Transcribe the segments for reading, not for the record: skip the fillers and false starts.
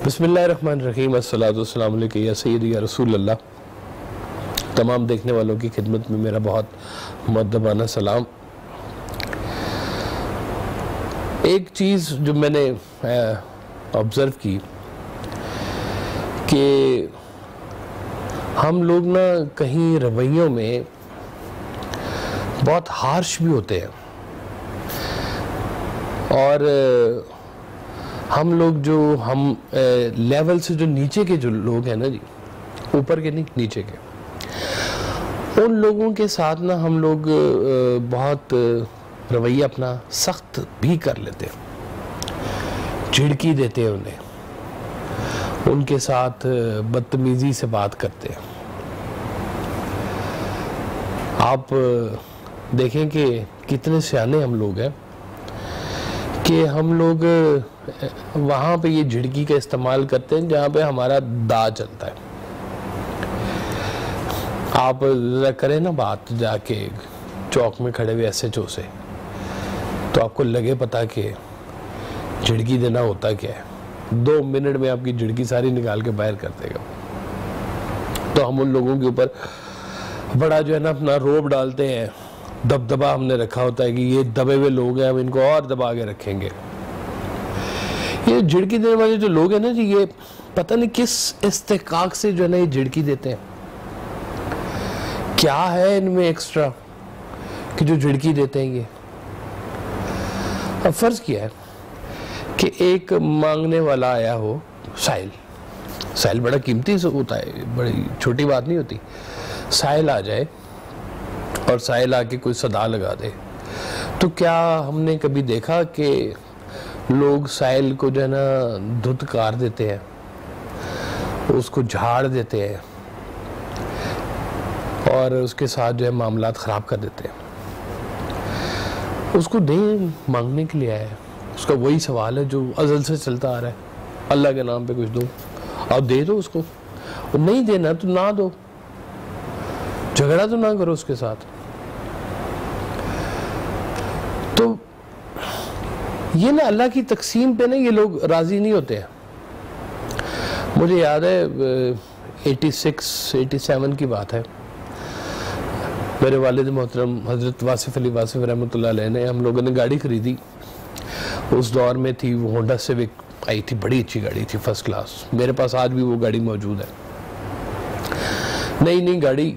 बिस्मिल्लाहिर्रहमानिर्रहीम अस्सलातु वस्सलामु अलैका या सय्यदी या रसूल अल्लाह। तमाम देखने वालों की खिदमत में मेरा बहुत मुअद्दबाना सलाम। एक चीज़ जो मैंने ऑब्ज़र्व की कि हम लोग ना कहीं रवैयों में बहुत हार्श भी होते हैं और हम लोग जो हम लेवल से जो नीचे के जो लोग हैं ना जी, ऊपर के नहीं नीचे के, उन लोगों के साथ ना हम लोग बहुत रवैया अपना सख्त भी कर लेते हैं, झिड़की देते हैं उन्हें, उनके साथ बदतमीजी से बात करते हैं। आप देखें कि कितने सियाने हम लोग हैं कि हम लोग वहाँ पे ये झिड़की का इस्तेमाल करते हैं जहाँ पे हमारा दांव चलता है। आप ज़रा करें ना बात जाके चौक में खड़े हुए SHO से, तो आपको लगे पता कि झिड़की देना होता क्या है। 2 मिनट में आपकी झिड़की सारी निकाल के बाहर कर देगा। तो हम उन लोगों के ऊपर बड़ा जो है ना अपना रोब डालते हैं, दबदबा हमने रखा होता है कि ये दबे हुए लोग हैं, हम इनको और दबा के रखेंगे। ये झिड़की देने वाले जो लोग हैं ना जी, ये पता नहीं किस इस्तेकाक से जो है ना ये झिड़की देते हैं। क्या है इनमें एक्स्ट्रा कि जो झिड़की देते हैं ये। अब फर्ज किया है कि एक मांगने वाला आया हो, साइल बड़ा कीमती होता है, बड़ी छोटी बात नहीं होती। साइल आ जाए और साइल आके कोई सदा लगा दे, तो क्या हमने कभी देखा कि लोग साइल को जो है ना धुतकार देते हैं, उसको झाड़ देते हैं और उसके साथ जो है मामलात ख़राब कर देते हैं। उसको दें, मांगने के लिए आया है, उसका वही सवाल है जो अज़ल से चलता आ रहा है, अल्लाह के नाम पे कुछ दो और दे दो उसको। और नहीं देना तो ना दो, झगड़ा तो ना करो उसके साथ। तो ये ना अल्लाह की तकसीम पे ना ये लोग राजी नहीं होते हैं। मुझे याद है 86-87 की बात है, मेरे वालिद मोहतरम हज़रत वासिफ अली वासिफ रहमतुल्लाह अलैह ने, हम लोगों ने गाड़ी खरीदी। उस दौर में थी वो होंडा सिविक आई थी, बड़ी अच्छी गाड़ी थी, फर्स्ट क्लास। मेरे पास आज भी वो गाड़ी मौजूद है, नई गाड़ी।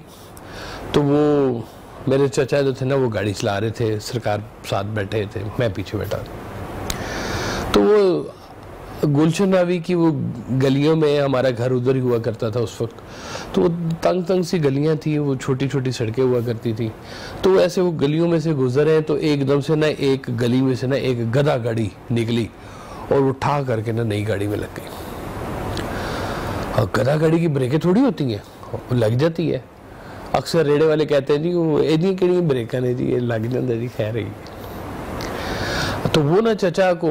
तो वो मेरे चाचा जो थे ना वो गाड़ी चला रहे थे, सरकार साथ बैठे थे, मैं पीछे बैठा। तो वो गुलशन रावी की वो गलियों में, हमारा घर उधर ही हुआ करता था उस वक्त, तो वो तंग सी गलियां थी, वो छोटी छोटी सड़कें हुआ करती थी। तो ऐसे वो गलियों में से गुजरे तो एकदम से ना एक गली में से ना एक गधा गाड़ी निकली और वो उठा करके ना नई गाड़ी में लग गई। और गधा गाड़ी की ब्रेकें थोड़ी होती हैं, वो लग जाती है। अक्सर रेड़े वाले कहते हैं जी वो एदी कि ब्रेका ने जी ये लग जाता जी, खैर ही। तो वो ना चचा को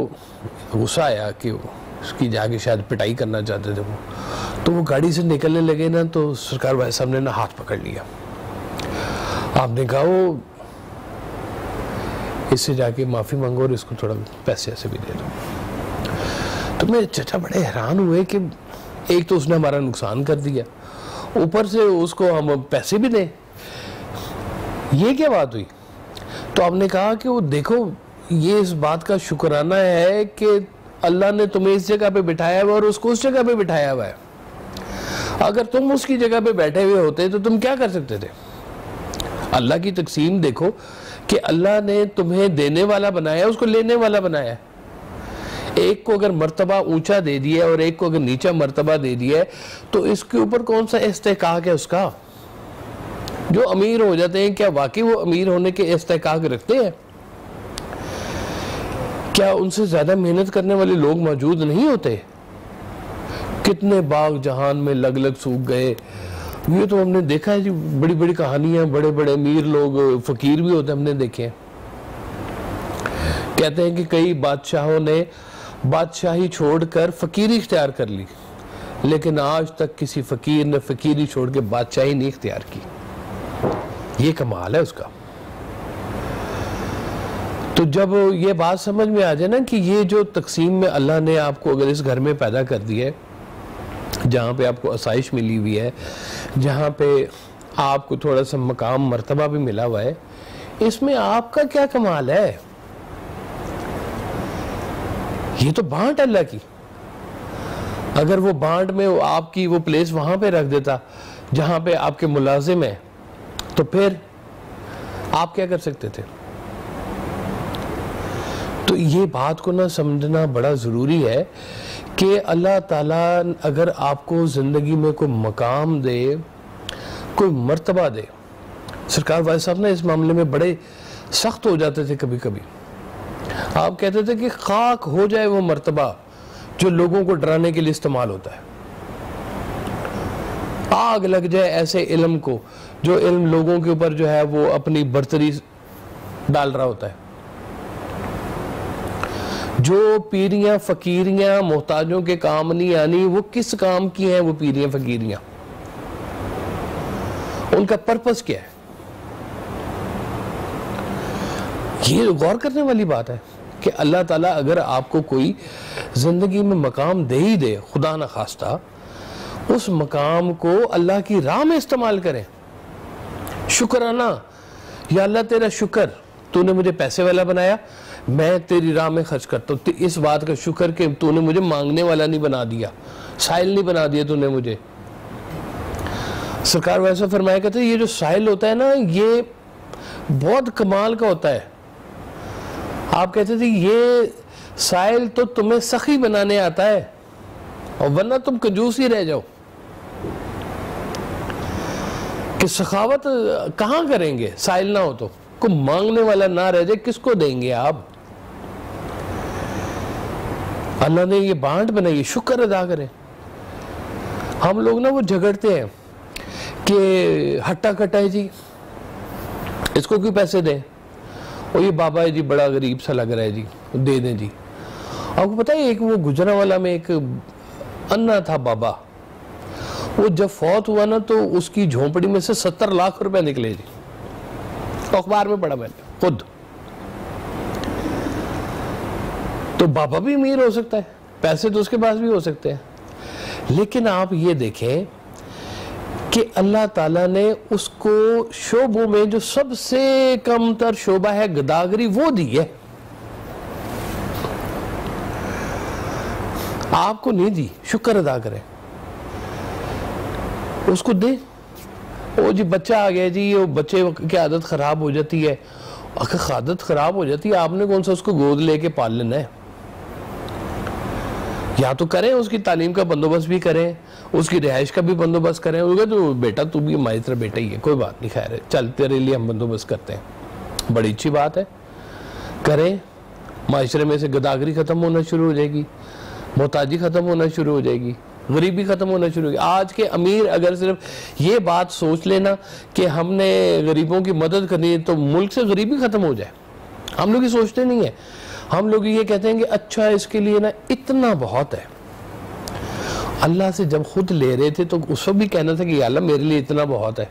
गुस्सा आया कि उसकी जाके शायद पिटाई करना चाहते थे वो। तो वो गाड़ी से निकलने लगे ना, तो सरकार भाई साहब ने ना हाथ पकड़ लिया। आपने कहा वो इससे जाके माफ़ी मांगो और इसको थोड़ा पैसे ऐसे भी दे दो। तो मेरे चचा बड़े हैरान हुए कि एक तो उसने हमारा नुकसान कर दिया, ऊपर से उसको हम पैसे भी दें, ये क्या बात हुई। तो आपने कहा कि वो देखो, ये इस बात का शुक्राना है कि अल्लाह ने तुम्हें इस जगह पे बिठाया हुआ और उसको उस जगह पे बिठाया हुआ है। अगर तुम उसकी जगह पे बैठे हुए होते तो तुम क्या कर सकते थे। अल्लाह की तकसीम देखो कि अल्लाह ने तुम्हें देने वाला बनाया, उसको लेने वाला बनाया। एक को अगर मर्तबा ऊंचा दे दिया और एक को अगर नीचा मर्तबा दे दिया है, तो इसके ऊपर कौन सा इस्तेकाक है उसका। जो अमीर हो जाते हैं, क्या वाकई वो अमीर होने के इस्तेकाक रखते हैं? क्या उनसे ज्यादा मेहनत करने वाले लोग मौजूद नहीं होते? कितने बाग जहान में लग लग सूख गए, ये तो हमने देखा है जी, बड़ी बड़ी कहानियां। बड़े बड़े अमीर लोग फकीर भी होते हमने देखे हैं। कहते हैं कि कई बादशाहों ने बादशाही छोड़कर फकीरी इख्तियार कर ली, लेकिन आज तक किसी फकीर ने फकीरी छोड़ के बादशाही नहीं इख्तियार की। ये कमाल है उसका। तो जब ये बात समझ में आ जाए ना कि ये जो तकसीम में अल्लाह ने आपको अगर इस घर में पैदा कर दिया है, जहाँ पे आपको आसाइश मिली हुई है, जहाँ पे आपको थोड़ा सा मकाम मर्तबा भी मिला हुआ है, इसमें आपका क्या कमाल है? ये तो बांट अल्लाह की। अगर वो बांट में आपकी वो प्लेस वहां पे रख देता जहां पे आपके मुलाजिम है, तो फिर आप क्या कर सकते थे? तो ये बात को ना समझना बड़ा ज़रूरी है कि अल्लाह ताला अगर आपको ज़िंदगी में कोई मकाम दे, कोई मर्तबा दे। सरकार वाले साहब ना इस मामले में बड़े सख्त हो जाते थे कभी कभी। आप कहते थे कि खाक हो जाए वो मर्तबा जो लोगों को डराने के लिए इस्तेमाल होता है, आग लग जाए ऐसे इल्म को जो इल्म लोगों के ऊपर जो है वो अपनी बर्तरी डाल रहा होता है। जो पीरियां फकीरियां मोहताजों के काम नहीं आनी, वो किस काम की हैं? वो पीरियां फकीरियां, उनका पर्पस क्या है? ये गौर करने वाली बात है कि अल्लाह ताला अगर आपको कोई जिंदगी में मकाम दे ही दे, खुदा ना खास्ता, उस मकाम को अल्लाह की राह में इस्तेमाल करें। शुक्राना, या अल्लाह तेरा शुक्र, तूने मुझे पैसे वाला बनाया, मैं तेरी राह में खर्च करता हूँ। इस बात का शुक्र कि तूने मुझे मांगने वाला नहीं बना दिया, साइल नहीं बना दिया तूने मुझे। सरकार वैसा फरमाया कहते ये जो साइल होता है ना, ये बहुत कमाल का होता है। आप कहते थे ये साइल तो तुम्हें सखी बनाने आता है, और वरना तुम कंजूस ही रह जाओ। कि सखावत कहां करेंगे? साइल ना हो तो, को मांगने वाला ना रह जाए, किसको देंगे आप? अल्लाह ने ये बांट बनाई, शुक्र अदा करें। हम लोग ना वो झगड़ते हैं कि हट्टा कट्टा है जी, इसको क्यों पैसे दें, और ये बाबा है जी बड़ा गरीब सा लग रहा है जी, दे दें जी। आपको पता है एक वो गुजरांवाला में एक अन्ना था बाबा, वो जब फौत हुआ ना तो उसकी झोंपड़ी में से 70 लाख रुपए निकले जी। तो अखबार में पढ़ा मैंने खुद। तो बाबा भी अमीर हो सकता है, पैसे तो उसके पास भी हो सकते हैं, लेकिन आप ये देखें कि अल्लाह ताला ने उसको शोबों में जो सबसे कमतर शोबा है गदागरी, वो दी है, आपको नहीं दी। शुक्र अदा करें, उसको दे। वो जी बच्चा आ गया जी, वो बच्चे की आदत खराब हो जाती है। अगर आदत खराब हो जाती है, आपने कौन सा उसको गोद लेके पाल लेना है? या तो करें, उसकी तालीम का बंदोबस्त भी करें, उसकी रिहाइश का भी बंदोबस्त करें। उनका तो बेटा तू भी हमारी तरह बेटा ही है, कोई बात नहीं, खैर है, चल तेरे लिए हम बंदोबस्त करते हैं, बड़ी अच्छी बात है, करें। माशरे में से गदागरी खत्म होना शुरू हो जाएगी, मोहताजी खत्म होना शुरू हो जाएगी, गरीबी खत्म होना शुरू होगी। आज के अमीर अगर सिर्फ ये बात सोच लेना कि हमने गरीबों की मदद करनी है तो मुल्क से गरीबी खत्म हो जाए, हम लोग ये सोचते नहीं है। हम लोग ये कहते हैं कि अच्छा इसके लिए ना इतना बहुत है। अल्लाह से जब खुद ले रहे थे तो उस वक्त भी कहना था कि अल्लाह मेरे लिए इतना बहुत है।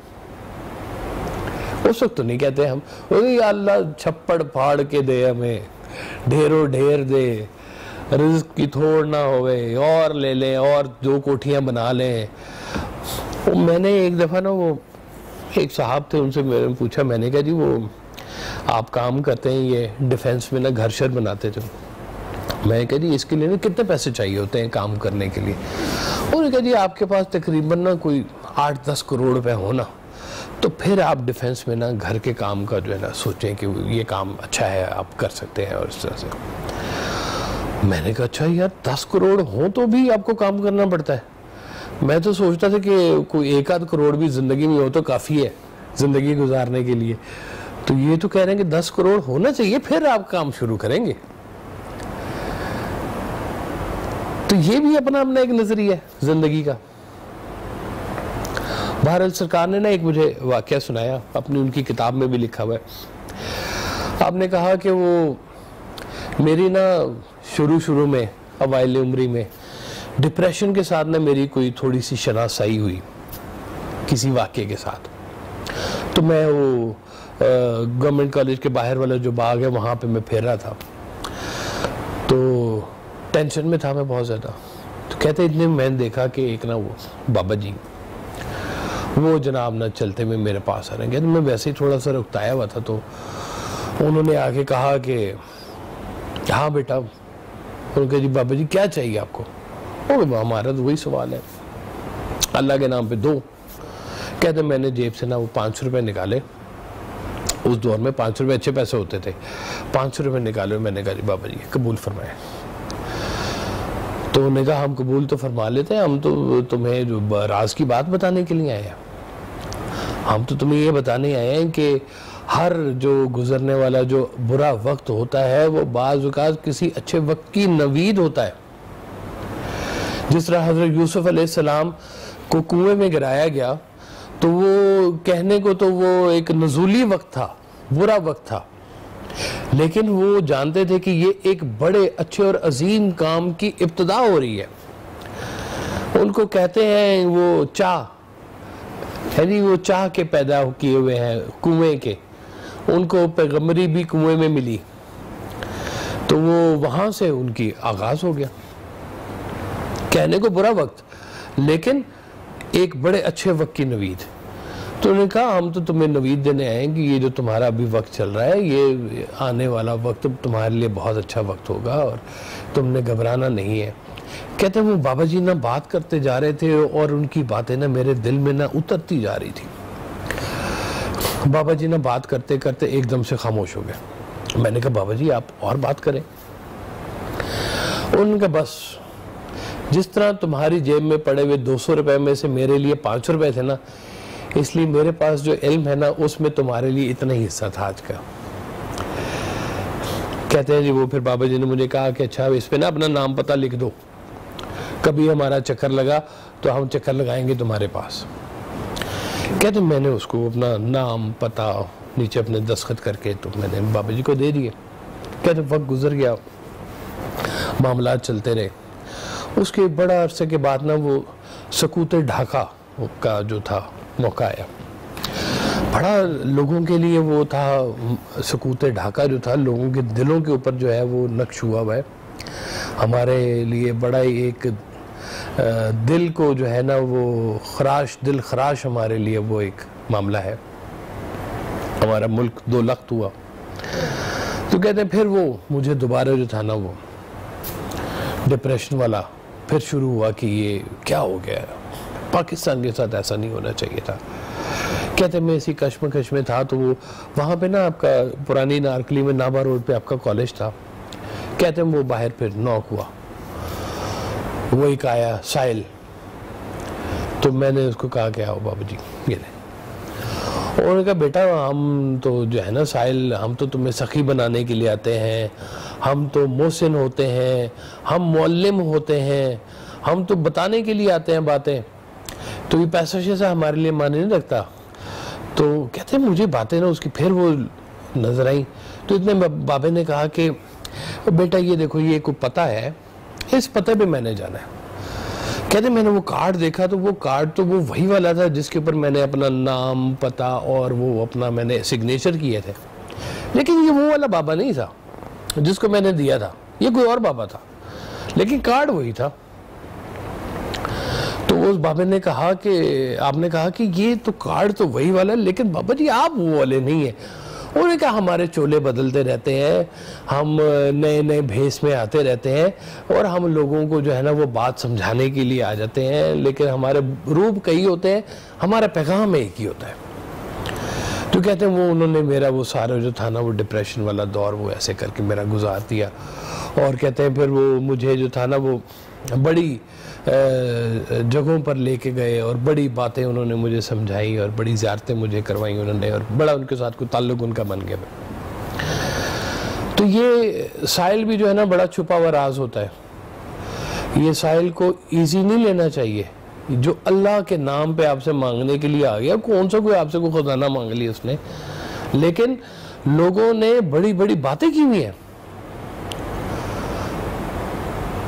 उस वक्त तो नहीं कहते हम, अल्लाह छप्पड़ फाड़ के दे, हमें ढेरों ढेर दे, रिज़्क़ की थोड़ ना होवे, और ले लें और 2 कोठियां बना लें। वो मैंने एक दफ़ा ना, वो एक साहब थे, उनसे मैंने पूछा, मैंने कहा जी वो आप काम करते हैं ये डिफेंस में ना, घर शर बनाते थे। मैं कहा जी इसके लिए ना कितने पैसे चाहिए होते हैं काम करने के लिए? उन्होंने कहा जी आपके पास तकरीबन ना कोई 8-10 करोड़ रुपए हो ना, तो फिर आप डिफेंस में ना घर के काम का जो है ना सोचें कि ये काम अच्छा है, आप कर सकते हैं। और इस तरह से मैंने कहा अच्छा यार 10 करोड़ हो तो भी आपको काम करना पड़ता है। मैं तो सोचता था कि कोई 1-8 करोड़ भी जिंदगी में हो तो काफ़ी है ज़िंदगी गुजारने के लिए। तो ये तो कह रहे हैं कि 10 करोड़ होना चाहिए फिर आप काम शुरू करेंगे। तो ये भी अपना अपना एक नजरिया है जिंदगी का। बहरहाल सरकार ने ना एक मुझे वाकया सुनाया, अपनी उनकी किताब में भी लिखा हुआ है। आपने कहा कि वो मेरी ना शुरू में अवाइल उम्री में डिप्रेशन के साथ ना मेरी कोई थोड़ी सी शनासाई हुई किसी वाकये के साथ। तो मैं वो गवर्नमेंट कॉलेज के बाहर वाला जो बाग है वहाँ पे मैं फिर रहा था, तो टेंशन में था मैं बहुत ज़्यादा। तो कहते इतने में मैंने देखा कि एक ना वो बाबा जी वो जनाब ना चलते हुए मेरे पास आ रहे हैं। कहते मैं वैसे ही थोड़ा सा रुकताया हुआ था तो उन्होंने आके कहा कि हाँ बेटा। उनके जी बाबा जी क्या चाहिए आपको? हमारा तो वही सवाल है, अल्लाह के नाम पे दो। कहते मैंने जेब से ना वो 500 रुपये निकाले। उस दौर में 500 रुपये अच्छे पैसे होते थे। 500 रुपये निकाले, मैंने कहा जी बाबा जी कबूल फरमाए। तो उन्होंने कहा हम कबूल तो फरमा लेते हैं, हम तो तुम्हें जो राज की बात बताने के लिए आए हैं। हम तो तुम्हें ये बताने आए हैं कि हर जो गुजरने वाला जो बुरा वक्त होता है वो बाज़ औक़ात किसी अच्छे वक्त की नवीद होता है। जिस तरह हज़रत यूसुफ अलैहिस्सलाम को कुएं में गिराया गया तो वो कहने को तो वो एक नज़ूली वक्त था, बुरा वक्त था, लेकिन वो जानते थे कि ये एक बड़े अच्छे और अजीम काम की इब्तिदा हो रही है। उनको कहते हैं वो चाह है जी, वो चाह के पैदा किए हुए हैं कुएं के। उनको पैगम्बरी भी कुएं में मिली तो वो वहां से उनकी आगाज हो गया। कहने को बुरा वक्त लेकिन एक बड़े अच्छे वक्त की नवीद। तो उन्होंने कहा हम तो तुम्हें नवीद देने आए हैं कि ये जो तुम्हारा अभी वक्त चल रहा है ये आने वाला वक्त तुम्हारे लिए बहुत अच्छा वक्त होगा और तुमने घबराना नहीं है। कहते हैं वो बाबा जी ना बात करते जा रहे थे और उनकी बातें ना मेरे दिल में ना उतरती जा रही थी। बाबा जी ना बात करते करते एकदम से खामोश हो गए। मैंने कहा बाबा जी आप और बात करें। उनका बस जिस तरह तुम्हारी जेब में पड़े हुए 200 रुपए में से मेरे लिए 500 रुपए थे ना, इसलिए मेरे पास जो इल्म है ना उसमें तुम्हारे लिए इतना ही हिस्सा था आज का। कहते हैं जी वो फिर बाबा जी ने मुझे कहा कि अच्छा इस पे ना अपना नाम पता लिख दो, कभी हमारा चक्कर लगा तो हम चक्कर लगाएंगे तुम्हारे पास। कहते मैंने उसको अपना नाम पता नीचे अपने दस्तखत करके तो मैंने बाबा जी को दे दिए। कहते वक्त गुजर गया, मामलात चलते रहे। उसके बड़ा अरसे के बाद ना वो सकूत ढाका का जो था मौका आया। बड़ा लोगों के लिए वो था सकूत ढाका जो था, लोगों के दिलों के ऊपर जो है वो नक्श हुआ हुआ है। हमारे लिए बड़ा एक दिल को जो है ना वो खराश, दिल खराश हमारे लिए वो एक मामला है। हमारा मुल्क 2 लख्त हुआ। तो कहते हैं फिर वो मुझे दोबारा जो था ना वो डिप्रेशन वाला फिर शुरू हुआ कि ये क्या हो गया, पाकिस्तान के साथ ऐसा नहीं होना चाहिए था। कहते मैं इसी कश्मकश में था तो वो वहाँ पे ना आपका पुरानी नारकली में नाबा रोड पे आपका कॉलेज था। कहते वो बाहर फिर नॉक हुआ, वो एक आया साहिल। तो मैंने उसको कहा कि आओ बाबू जी ये ले। और उन्होंने कहा बेटा हम तो जो है ना साहिल, हम तो तुम्हें सखी बनाने के लिए आते हैं, हम तो मोहसिन होते हैं, हम मुअल्लिम होते हैं, हम तो बताने के लिए आते हैं बातें, तो ये पैसा शैसा हमारे लिए माने नहीं रखता। तो कहते मुझे बातें ना उसकी फिर वो नजर आई। तो इतने बाबे ने कहा कि बेटा ये देखो ये कोई पता है, इस पते पे मैंने जाना है। कहते मैंने वो कार्ड देखा तो वो कार्ड तो वो वही वाला था जिसके ऊपर मैंने अपना नाम पता और वो अपना मैंने सिग्नेचर किए थे, लेकिन ये वो वाला बाबा नहीं था जिसको मैंने दिया था, ये कोई और बाबा था, लेकिन कार्ड वही था। तो उस बाबे ने कहा कि आपने कहा कि ये तो कार्ड तो वही वाला है, लेकिन बाबा जी आप वो वाले नहीं है। उन्होंने कहा हमारे चोले बदलते रहते हैं, हम नए नए भेष में आते रहते हैं और हम लोगों को जो है ना वो बात समझाने के लिए आ जाते हैं, लेकिन हमारे रूप कई होते हैं, हमारा पैगाम एक ही होता है। तो कहते हैं वो उन्होंने मेरा वो सारा जो था ना वो डिप्रेशन वाला दौर वो ऐसे करके मेरा गुजार दिया। और कहते हैं फिर वो मुझे जो था ना वो बड़ी जगहों पर लेके गए और बड़ी बातें उन्होंने मुझे समझाई और बड़ी ज़ियारतें मुझे करवाई उन्होंने, और बड़ा उनके साथ कोई ताल्लुक उनका बन गया। तो ये साहिल भी जो है ना बड़ा छुपा हुआ राज होता है। ये साहिल को इजी नहीं लेना चाहिए। जो अल्लाह के नाम पे आपसे मांगने के लिए आ गया, कौन सा कोई आपसे कोई खजाना मांग लिया उसने, लेकिन लोगों ने बड़ी बड़ी बातें की हुई हैं।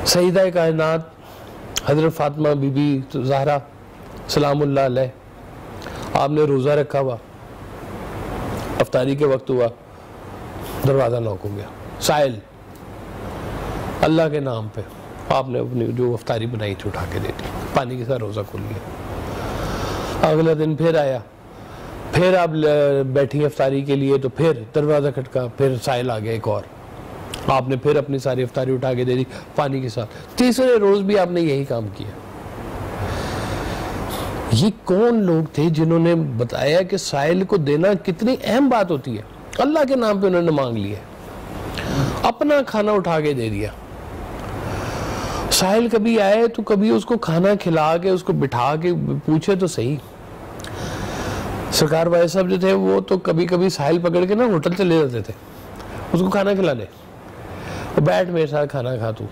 सईदा कायनात हजरत फातिमा बीबी ज़हरा सलामुल्लाह अलैह, आपने रोज़ा रखा हुआ, अफ्तारी के वक्त हुआ, दरवाज़ा नॉक हो गया, साहिल अल्लाह के नाम पे आपने अपनी जो अफ्तारी बनाई थी उठा के दे दी, पानी के साथ रोज़ा खोल लिया। अगला दिन फिर आया, फिर आप बैठी अफ्तारी के लिए, तो फिर दरवाज़ा खटका, फिर साहिल आ गया एक और, आपने फिर अपनी सारी अफ्तारी उठा के दे दी पानी के साथ। तीसरे रोज़ भी आपने यही काम किया। ये कौन लोग थे जिन्होंने बताया कि साहिल को देना कितनी अहम बात होती है? अल्लाह के नाम पे उन्होंने मांग लिया, अपना खाना उठा के दे दिया। साहिल कभी आए तो कभी उसको खाना खिला के, उसको बिठा के पूछे तो सही। सरकार भाई साहब जो थे वो तो कभी कभी साहिल पकड़ के ना होटल चले जाते थे उसको खाना खिलाने, वो बैठ मेरे साथ खाना खा, तू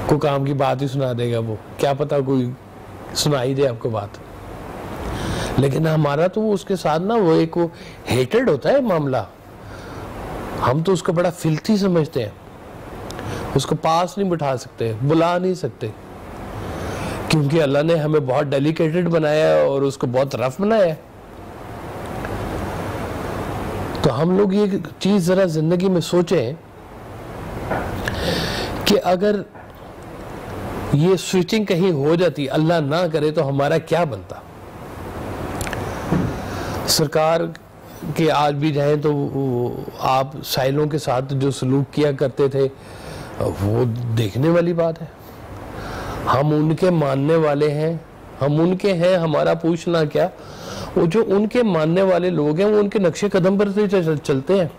को काम की बात ही सुना देगा, वो क्या पता कोई सुनाई दे आपको बात। लेकिन हमारा तो वो उसके साथ ना वो एक वो हेटेड होता है मामला, हम तो उसको बड़ा फिल्थी समझते हैं, उसको पास नहीं बिठा सकते, बुला नहीं सकते, क्योंकि अल्लाह ने हमें बहुत डेलिकेटेड बनाया है और उसको बहुत रफ बनाया है। तो हम लोग ये चीज जरा जिंदगी में सोचें कि अगर ये स्विचिंग कहीं हो जाती, अल्लाह ना करे, तो हमारा क्या बनता। सरकार के आज भी जाएं तो आप साहिलों के साथ जो सलूक किया करते थे वो देखने वाली बात है। हम उनके मानने वाले हैं, हम उनके हैं, हमारा पूछना क्या। वो जो उनके मानने वाले लोग हैं वो उनके नक्शे कदम पर से चलते हैं।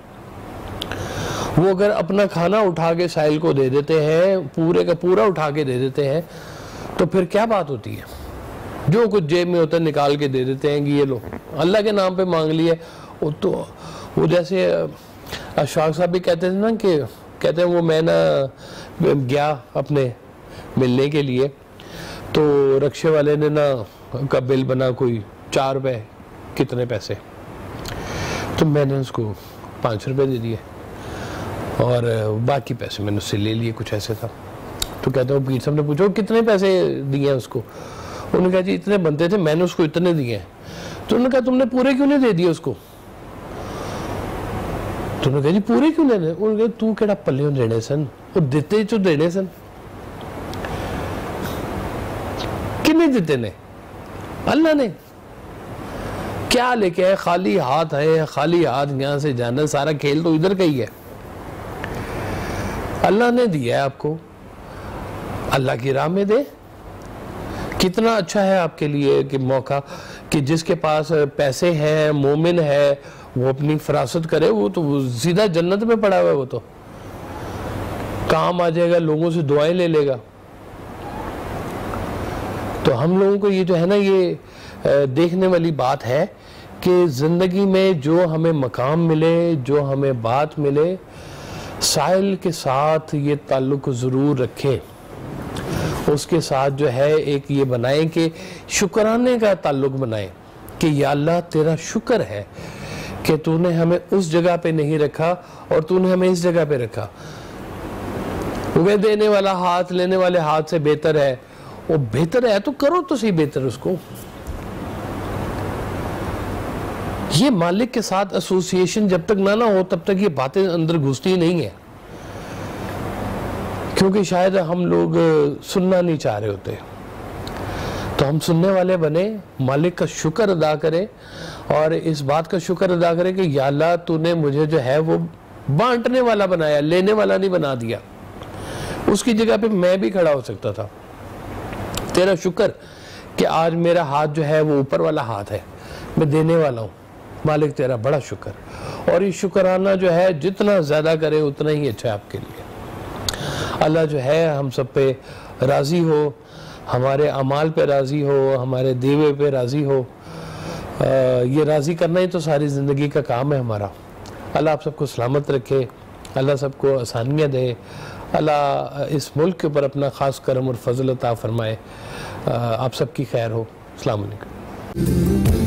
वो अगर अपना खाना उठा के साहिल को दे देते हैं, पूरे का पूरा उठा के दे देते हैं, तो फिर क्या बात होती है। जो कुछ जेब में होता है निकाल के दे देते हैं कि ये लो, अल्लाह के नाम पे मांग लिया। वो तो वो जैसे अशफाक साहब भी कहते थे ना कि कहते हैं वो मैं ना गया अपने मिलने के लिए, तो रक्शे वाले ने ना का बिल बना कोई 4 रुपए कितने पैसे, तो मैंने उसको 5 रुपए दे दिए और बाकी पैसे मैंने उससे ले लिए, कुछ ऐसे था। तो कहते हैं पीर साहब ने पूछा कितने पैसे दिए उसको, उन्होंने कहा जी इतने बनते थे, मैंने उसको इतने दिए। तो उन्होंने कहा तुमने पूरे क्यों नहीं दे दिए उसको? तो उन्होंने कहा जी पूरे क्यों लेने? उन्होंने कहा तू केड़ा पल्ले देने सन, वो देते ही तो देने सन। किन्ने देते ने? अल्लाह ने। क्या लेके आए? खाली हाथ है, खाली हाथ यहाँ से जाना, सारा खेल तो इधर का ही है। अल्लाह ने दिया है आपको, अल्लाह की राह में दे। कितना अच्छा है आपके लिए कि मौका कि जिसके पास पैसे हैं, मोमिन है, वो अपनी फरासत करे, वो तो सीधा जन्नत में पड़ा हुआ है, वो तो काम आ जाएगा, लोगों से दुआएं ले लेगा। तो हम लोगों को ये जो है ना, ये देखने वाली बात है कि जिंदगी में जो हमें मकाम मिले, जो हमें बात मिले, साहिल के साथ ये ताल्लुक ज़रूर रखें। उसके साथ जो है एक ये बनाएं कि शुक्राने का ताल्लुक बनाएं कि या अल्लाह तेरा शुक्र है कि तूने हमें उस जगह पे नहीं रखा और तूने हमें इस जगह पे रखा। वो देने वाला हाथ लेने वाले हाथ से बेहतर है, वो बेहतर है तो करो तो सही बेहतर उसको। ये मालिक के साथ एसोसिएशन जब तक ना हो तब तक ये बातें अंदर घुसती नहीं है, क्योंकि शायद हम लोग सुनना नहीं चाह रहे होते। तो हम सुनने वाले बने, मालिक का शुक्र अदा करें और इस बात का शुक्र अदा करें कि या अल्लाह तूने मुझे जो है वो बांटने वाला बनाया, लेने वाला नहीं बना दिया। उसकी जगह पे मैं भी खड़ा हो सकता था। तेरा शुक्र कि आज मेरा हाथ जो है वो ऊपर वाला हाथ है, मैं देने वाला हूँ। मालिक तेरा बड़ा शुक्र, और ये शुक्राना जो है जितना ज़्यादा करे उतना ही अच्छा है आपके लिए। अल्लाह जो है हम सब पे राज़ी हो, हमारे अमाल पे राज़ी हो, हमारे देवे पे राज़ी हो। ये राज़ी करना ही तो सारी ज़िंदगी का काम है हमारा। अल्लाह आप सबको सलामत रखे, अल्लाह सबको आसानियाँ दे, अल्लाह इस मुल्क के ऊपर अपना ख़ास करम और फजल अता फरमाए। आप सबकी खैर हो। अस्सलाम वालेकुम।